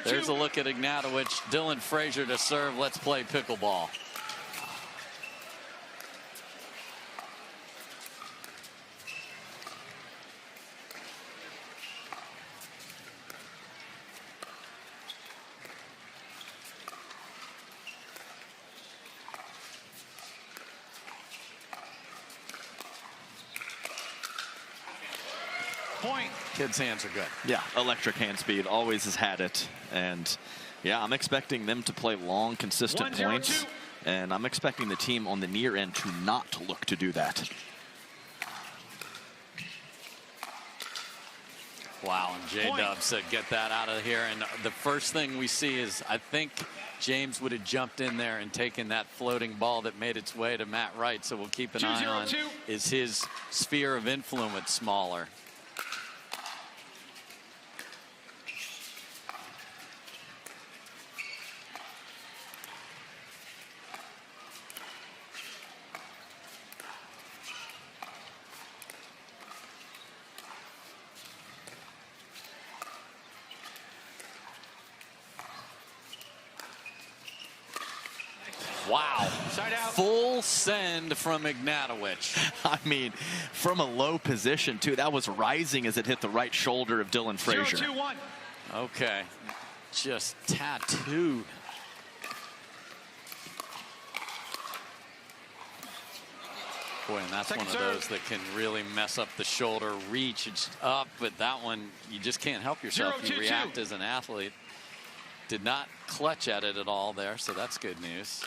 There's a look at Ignatowich. Dylan Frazier to serve. Let's play pickleball. Point. Kids' hands are good. Yeah, electric hand speed, always has had it. And yeah, I'm expecting them to play long, consistent points. And I'm expecting the team on the near end to not look to do that. Wow, and J-Dub said get that out of here. And the first thing we see is, I think James would have jumped in there and taken that floating ball that made its way to Matt Wright. So we'll keep an eye on, is his sphere of influence smaller? Wow. Full send from Ignatowich. I mean, from a low position, too. That was rising as it hit the right shoulder of Dylan Frazier. 0-2-1. Okay. Just tattooed. Boy, and that's one of those that can really mess up the shoulder reach. It's up, but that one, you just can't help yourself. You react as an athlete. Did not clutch at it at all there, so that's good news.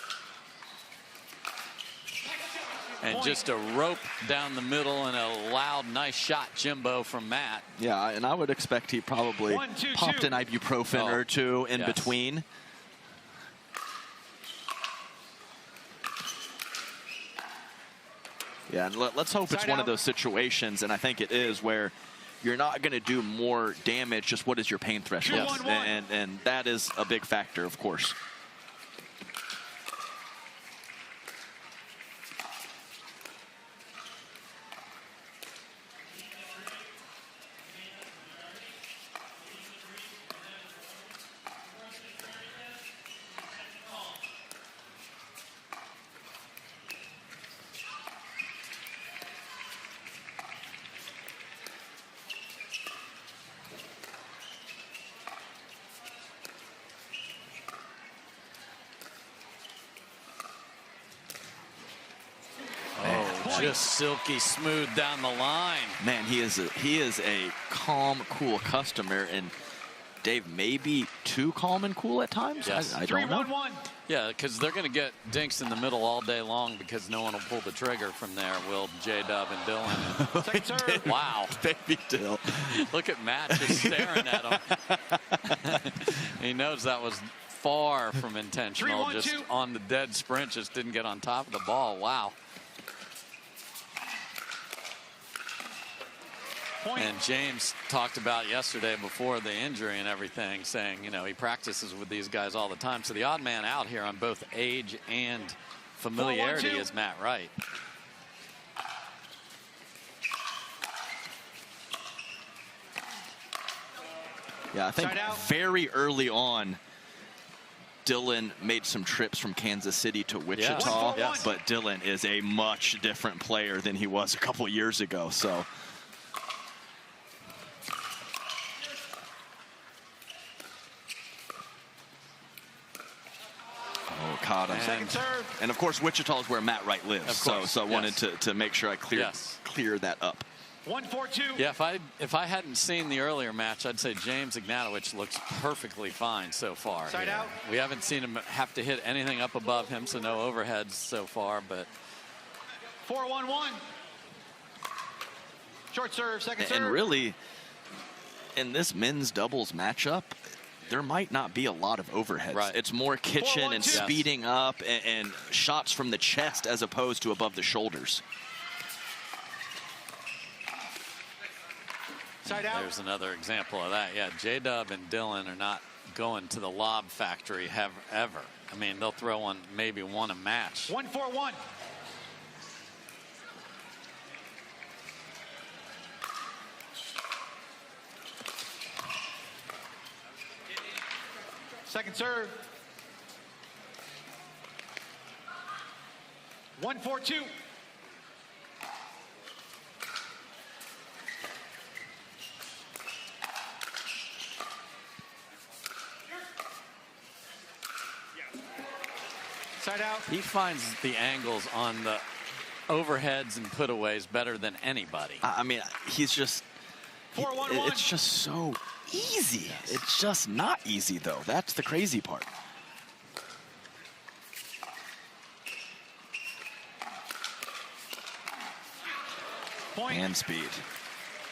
And just a rope down the middle and a loud, nice shot, Jimbo, from Matt. Yeah, and I would expect he probably popped an ibuprofen or two in between. Yeah, and let's hope it's one of those situations, and I think it is, where you're not going to do more damage. Just what is your pain threshold? And that is a big factor, of course. Just silky smooth down the line. Man, he is a calm, cool customer, and Dave, maybe too calm and cool at times. Yes. I don't know. Yeah, because they're going to get dinks in the middle all day long because no one will pull the trigger from there. Will J-Dub and Dylan? Wow, baby Dill. Look at Matt just staring at him. He knows that was far from intentional. Just on the dead sprint, just didn't get on top of the ball. Wow. And James talked about yesterday before the injury and everything, saying, you know, he practices with these guys all the time. So the odd man out here on both age and familiarity is Matt Wright. Yeah, I think very early on, Dylan made some trips from Kansas City to Wichita, but Dylan is a much different player than he was a couple years ago. So. Caught him. And of course, Wichita is where Matt Wright lives. So I wanted to make sure I clear that up. 1-4-2. Yeah, if I hadn't seen the earlier match, I'd say James Ignatowich looks perfectly fine so far. Side out. We haven't seen him have to hit anything up above him, so no overheads so far. But 4-1-1. Short serve, second serve. And really, in this men's doubles matchup, there might not be a lot of overheads. Right. It's more kitchen and speeding up and shots from the chest as opposed to above the shoulders. Side out. There's another example of that. Yeah, J-Dub and Dylan are not going to the lob factory ever. I mean, they'll throw one, maybe one a match. 1-4-1. Second serve. 1-4-2. Side out. He finds the angles on the overheads and putaways better than anybody. I mean, he's just, 4-1-1. it's just so easy. Yes. It's just not easy, though. That's the crazy part. Point. And speed.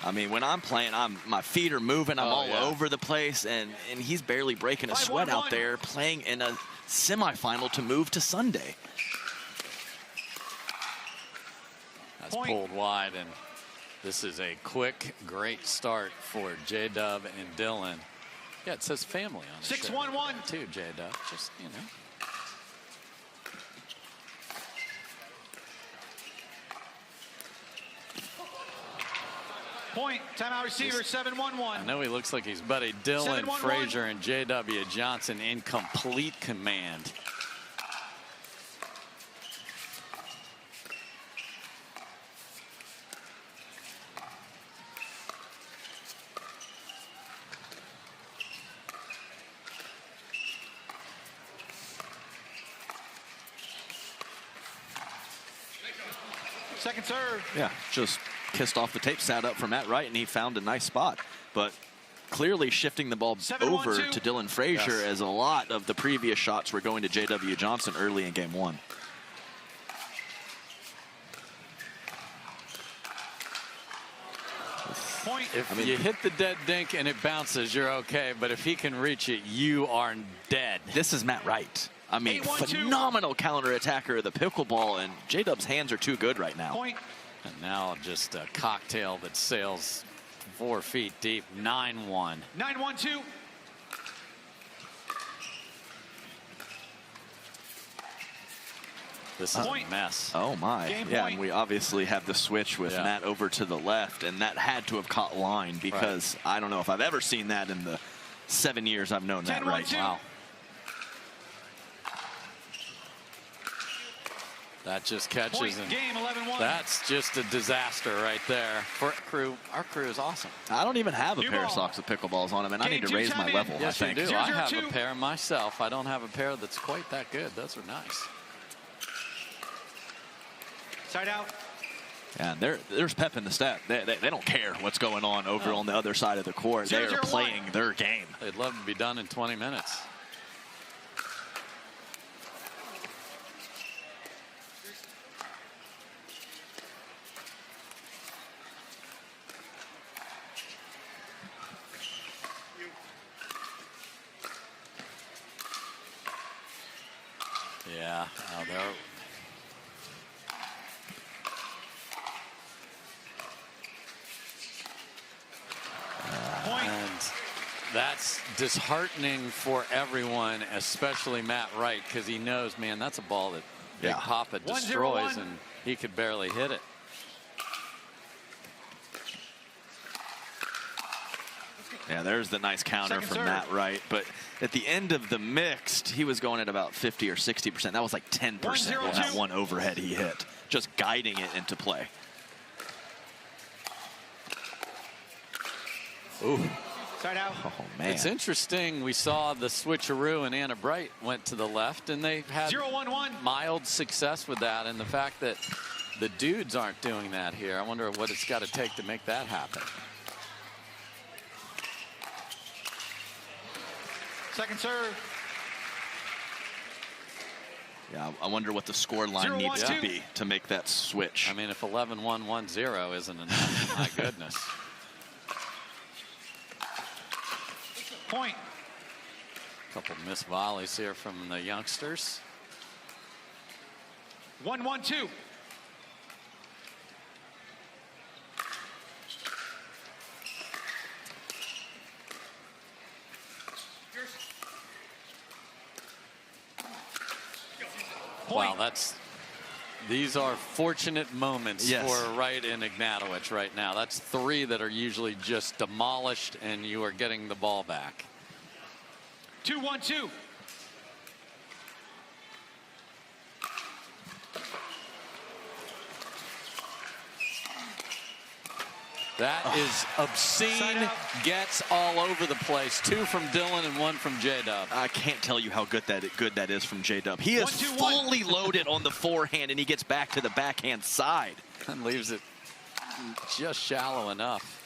I mean, when I'm playing, my feet are moving. I'm all over the place, and he's barely breaking a sweat out there playing in a semifinal to move to Sunday. That's pulled wide, and this is a quick, great start for J-Dub and Dylan. Yeah, it says family on it. 6-1-1. Too, J-Dub. Just, you know. Point. Timeout receiver. 7-1-1. I know he looks like he's buddy Dylan, Frazier, and J.W. Johnson in complete command. Second serve. Yeah, just kissed off the tape, sat up for Matt Wright, and he found a nice spot. But clearly shifting the ball over to Dylan Frazier, as a lot of the previous shots were going to J.W. Johnson early in game one. Point. If you hit the dead dink and it bounces, you're okay. But if he can reach it, you are dead. This is Matt Wright. I mean, phenomenal counter attacker of the pickleball, and J-Dub's hands are too good right now. Point. And now just a cocktail that sails 4 feet deep. 9-1. 9-1-2. This is a mess. Oh my. Yeah, and we obviously have the switch with Matt over to the left, and that had to have caught line, because I don't know if I've ever seen that in the 7 years I've known Matt Wright. Wow. That just catches, and game 11-1. That's just a disaster right there. For our crew is awesome. I don't even have a pair of socks with pickleballs on them, and I need to raise my level. Yes, I think. you do. I have a pair myself. I don't have a pair that's quite that good. Those are nice. Side out. And there's pep in the step. They don't care what's going on over on the other side of the court. They are playing their game. They'd love to be done in 20 minutes. Yeah, and that's disheartening for everyone, especially Matt Wright, because he knows, man, that's a ball that Big Papa destroys, and he could barely hit it. Yeah, there's the nice counter from Matt Wright. But at the end of the mixed, he was going at about 50 or 60%. That was like 10% on that one overhead he hit, just guiding it into play. Ooh. Side out. Oh, man. It's interesting. We saw the switcheroo, and Anna Bright went to the left, and they've had 0-1-1. mild success with that. And the fact that the dudes aren't doing that here, I wonder what it's got to take to make that happen. Second serve. Yeah, I wonder what the score line needs to be to make that switch. I mean, if 11-1-1-0 isn't enough, my goodness. Point. A couple missed volleys here from the youngsters. 1-1-2. Wow, these are fortunate moments for Wright and Ignatowich right now. That's 3 that are usually just demolished, and you are getting the ball back. 2-1-2. That is obscene. Gets all over the place. 2 from Dylan and 1 from J-Dub. I can't tell you how good that is from J-Dub. He is fully loaded on the forehand, and he gets back to the backhand side. And leaves it just shallow enough.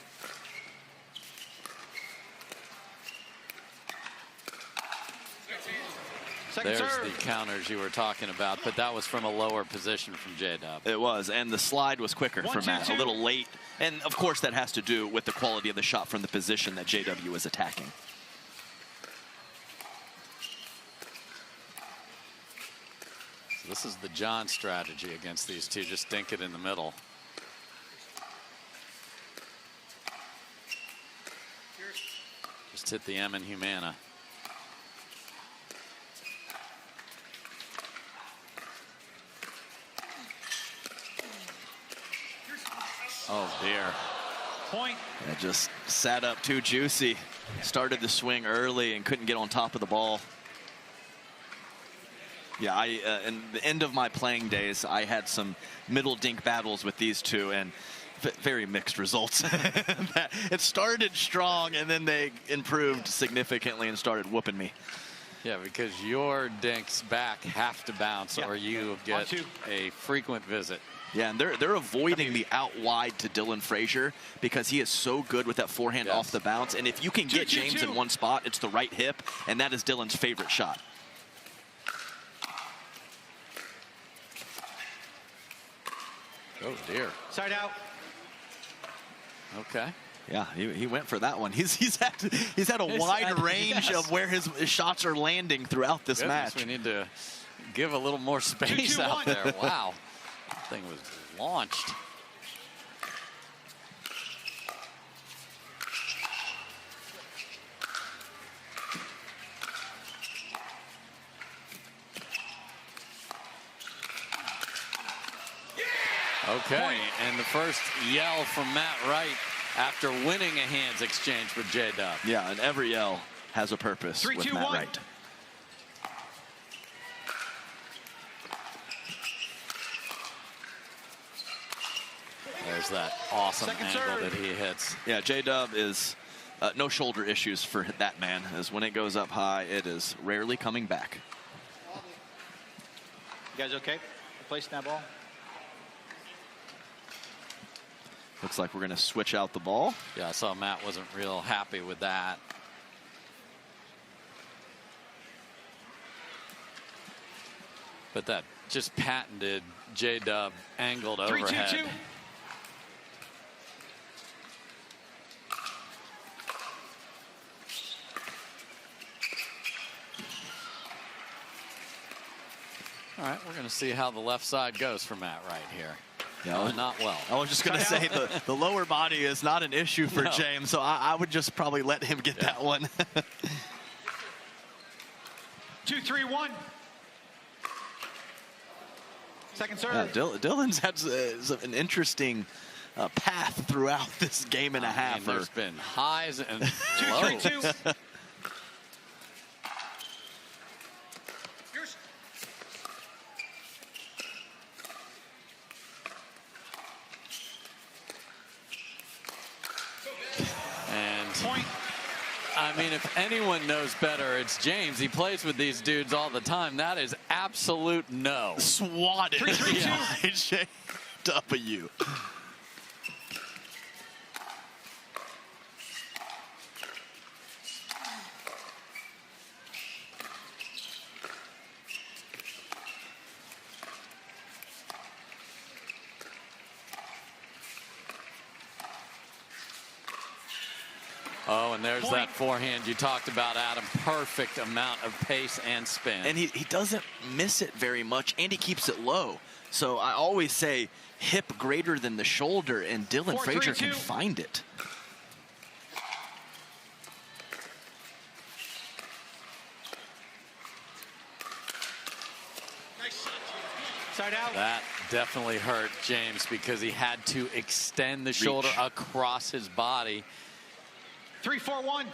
There's the counters you were talking about, but that was from a lower position from J-Dub. It was, and the slide was quicker for Matt, a little late. And, of course, that has to do with the quality of the shot from the position that JW is attacking. So this is the John strategy against these two. Just dink it in the middle. Just hit the M in Humana. Oh, dear. Point. It just sat up too juicy. Started the swing early and couldn't get on top of the ball. Yeah, in the end of my playing days, I had some middle dink battles with these two, and very mixed results. It started strong, and then they improved significantly and started whooping me. Yeah, because your dinks back have to bounce, or you get a frequent visit. Yeah, and they're avoiding the out wide to Dylan Frazier because he is so good with that forehand off the bounce. And if you can get James in one spot, it's the right hip, and that is Dylan's favorite shot. Oh, dear. Side out. Okay. Yeah, he went for that one. He's had a wide range of where his shots are landing throughout this match. We need to give a little more space out there. Wow. That thing was launched. Okay, and the first yell from Matt Wright after winning a hands exchange with J-Dub. Yeah, and every yell has a purpose with Matt Wright. There's that awesome angle that he hits. Yeah, J-Dub is no shoulder issues for that man, as when it goes up high, it is rarely coming back. You guys okay? Replacing that ball? Looks like we're going to switch out the ball. Yeah, I saw Matt wasn't real happy with that. But that just patented J-Dub angled overhead. 3-2-2. All right, we're going to see how the left side goes for Matt Wright here. Yeah, not well. I was just going to say the lower body is not an issue for James, so I would just probably let him get that one. 2-3-1. Second serve. Yeah, Dylan's had an interesting path throughout this game and a half. There's been highs and lows. 2-3-2. I mean, if anyone knows better, it's James. He plays with these dudes all the time. That is absolute no. Swatted. 3-3-2. JW. Oh, and there's that forehand you talked about, Adam. Perfect amount of pace and spin. And he doesn't miss it very much, and he keeps it low. So I always say hip greater than the shoulder, and Dylan Frazier can find it. Side out. That definitely hurt James because he had to extend the shoulder across his body. 3-4-1.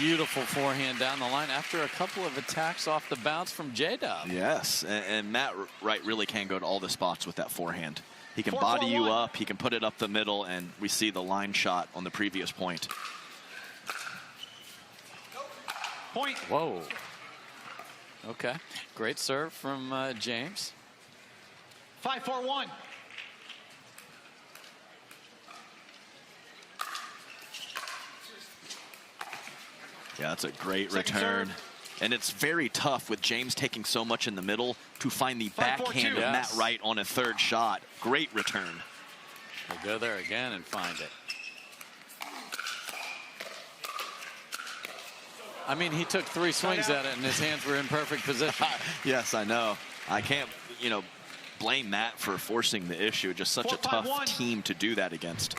beautiful forehand down the line after a couple of attacks off the bounce from J-Dub. Yes, and Matt Wright really can go to all the spots with that forehand. He can body you up, he can put it up the middle, and we see the line shot on the previous point. Point. Whoa. Okay. Great serve from James. 5-4-1. Yeah, that's a great Second return. serve. And it's very tough with James taking so much in the middle to find the backhand of Matt Wright on a third shot. Great return. We'll go there again and find it. I mean, he took 3 swings at it and his hands were in perfect position. Yes, I know. I can't, blame Matt for forcing the issue. Just such a tough team to do that against.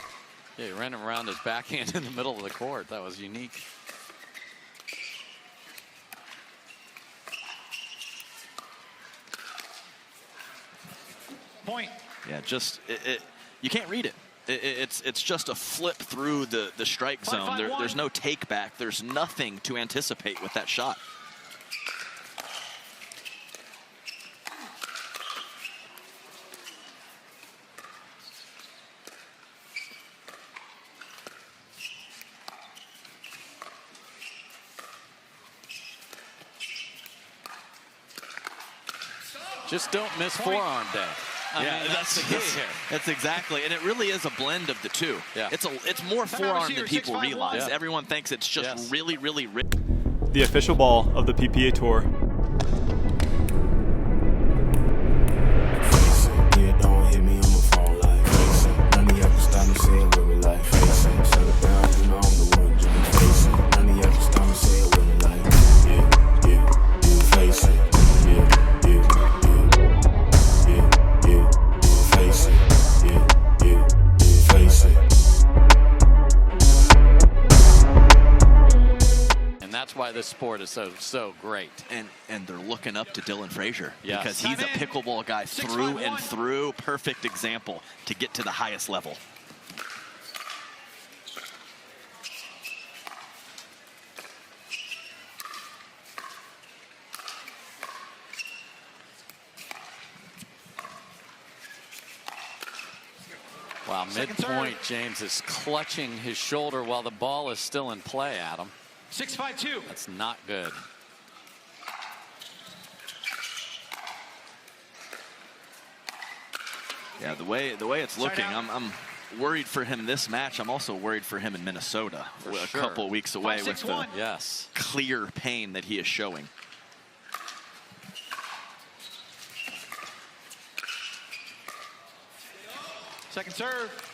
Yeah, he ran around his backhand in the middle of the court. That was unique. Point. Yeah, just you can't read it. It's just a flip through the strike zone. There's no take back. There's nothing to anticipate with that shot. Just don't miss forearm day. I mean, that's the key here. That's exactly, and it really is a blend of the two. Yeah. It's more forearm than people realize. Yeah. Everyone thinks it's just really, really rich. The official ball of the PPA Tour. That's why this sport is so great. And they're looking up to Dylan Frazier because Yes. he's a pickleball guy through and through. Perfect example to get to the highest level. Wow, midpoint, James is clutching his shoulder while the ball is still in play, Adam. 6-5-2. That's not good. Yeah, the way it's looking, I'm worried for him this match. I'm also worried for him in Minnesota. For a sure. couple of weeks away 5-6-1. with the Yes. clear pain that he is showing. Second serve.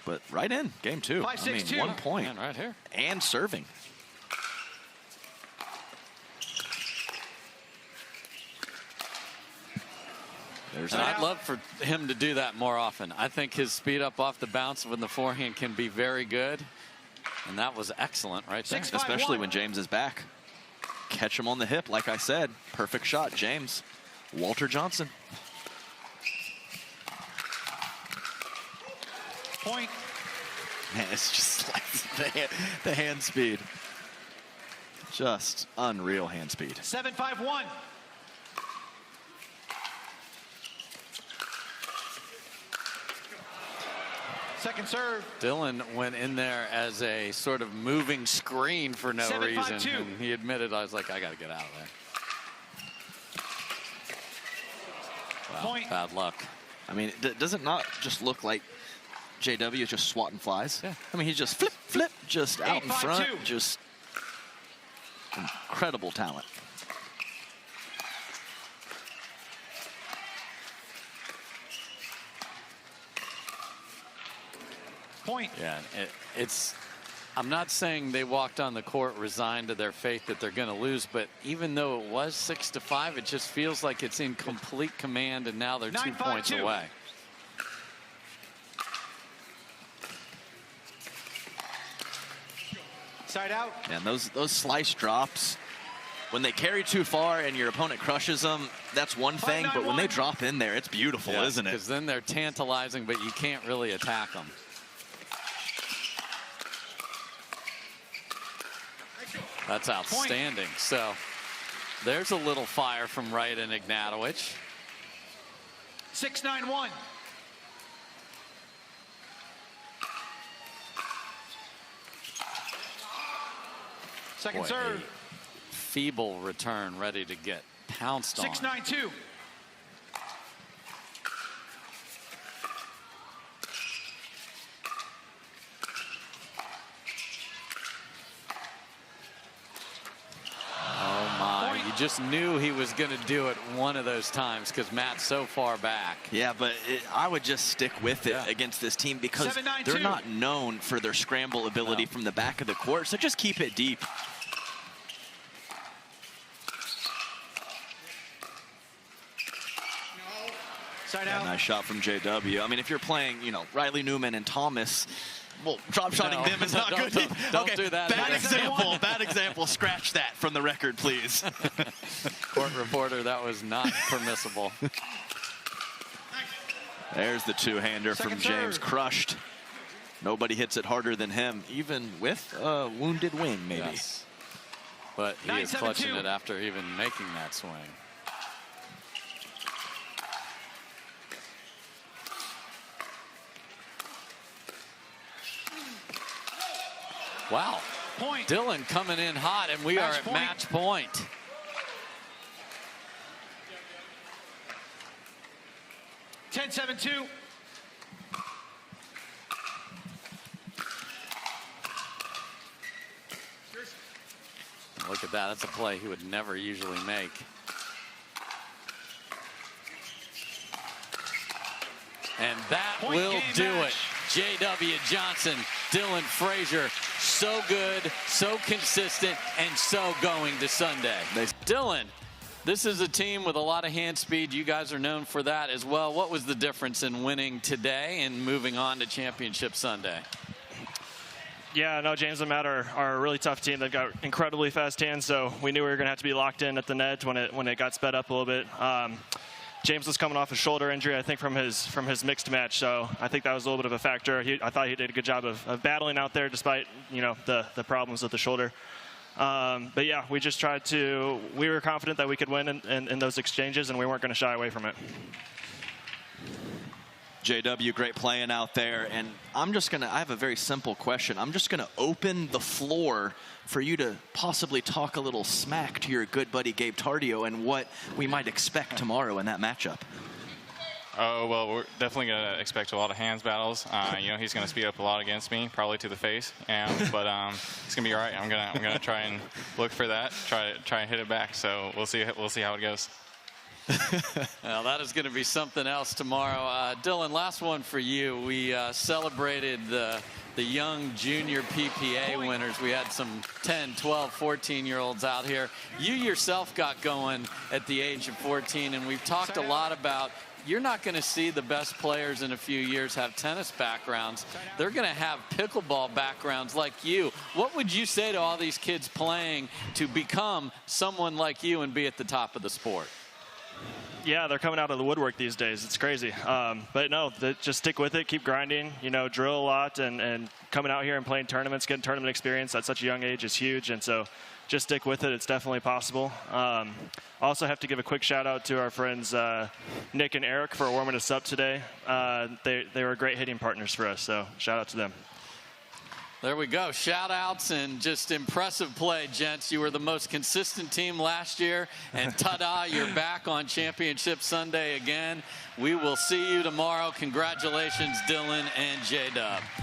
But right in game 2. 5-6-2. 1 point. Man, right here. And serving. There's And I'd love for him to do that more often. I think his speed up off the bounce when the forehand can be very good. And that was excellent right there. 6-5-1. especially when James is back. Catch him on the hip, like I said. Perfect shot, James. Walter Johnson. Point. Man, it's just like the hand speed. Just unreal hand speed. 7-5-1. Second serve. Dylan went in there as a sort of moving screen for no 7-5-2. reason. And he admitted, I was like, I got to get out of there. Wow, Point. bad luck. I mean, does it not just look like JW is just swatting flies? Yeah. I mean, he's just flip, just out in 8-5-2. front. Just incredible talent. Point. Yeah, I'm not saying they walked on the court resigned to their fate that they're going to lose, but even though it was 6-5, it just feels like it's in complete command, and now they're 2 points 9-5-2. away. Side out. And those slice drops, when they carry too far and your opponent crushes them, that's one thing. But when they drop in there, it's beautiful, isn't it? Because then they're tantalizing, but you can't really attack them. That's outstanding. Point. So there's a little fire from Wright and Ignatowich. 6-9-1. Second Boy, serve. a feeble return, ready to get pounced on. 6-9-2. Oh my, you just knew he was going to do it one of those times because Matt's so far back. Yeah, but I would just stick with it against this team because 7-9-2. they're not known for their scramble ability from the back of the court, so just keep it deep. Side Yeah, out. nice shot from JW. I mean, if you're playing, you know, Riley Newman and Thomas, well, drop shotting them is not good. Don't do that. Bad example. Bad example. Scratch that from the record, please. Court reporter, that was not permissible. There's the two-hander from Second James. serve. Crushed. Nobody hits it harder than him, even with a wounded wing, maybe. Yes. But he is 9-7-2. clutching it after even making that swing. Wow. Point. Dylan coming in hot, and we are at match point. Ten, 7-2. Look at that. That's a play he would never usually make. And that Point will game do match. it. J.W. Johnson, Dylan Frazier, so good, so consistent, and so going to Sunday. Dylan, this is a team with a lot of hand speed. You guys are known for that as well. What was the difference in winning today and moving on to Championship Sunday? Yeah, no, James and Matt are a really tough team. They've got incredibly fast hands, so we knew we were going to have to be locked in at the net when it got sped up a little bit. James was coming off a shoulder injury, I think, from his mixed match, so I think that was a little bit of a factor. I thought he did a good job of battling out there despite, you know, the problems with the shoulder. But yeah, we just tried to. We were confident that we could win in those exchanges, and we weren't going to shy away from it. JW, great playing out there. And I have a very simple question. I'm just going to open the floor for you to possibly talk a little smack to your good buddy Gabe Tardio and what we might expect tomorrow in that matchup. Oh, well, we're definitely going to expect a lot of hands battles. You know, he's going to speed up a lot against me, probably to the face. But it's going to be all right. I'm going to try and look for that, try and hit it back. So we'll see how it goes. Well, that is going to be something else tomorrow. Dylan, last one for you. We celebrated the young junior PPA winners. We had some 10, 12, 14-year-olds out here. You yourself got going at the age of 14, and we've talked a lot about you're not going to see the best players in a few years have tennis backgrounds. They're going to have pickleball backgrounds like you. What would you say to all these kids playing to become someone like you and be at the top of the sport? Yeah, they're coming out of the woodwork these days. It's crazy. But no, just stick with it. Keep grinding. You know, drill a lot, and coming out here and playing tournaments, getting tournament experience at such a young age is huge. And so just stick with it. It's definitely possible. Also have to give a quick shout out to our friends Nick and Eric for warming us up today. They were great hitting partners for us, so shout out to them. There we go. Shout outs and just impressive play, gents. You were the most consistent team last year, and ta-da, you're back on Championship Sunday again. We will see you tomorrow. Congratulations, Dylan and J-Dub.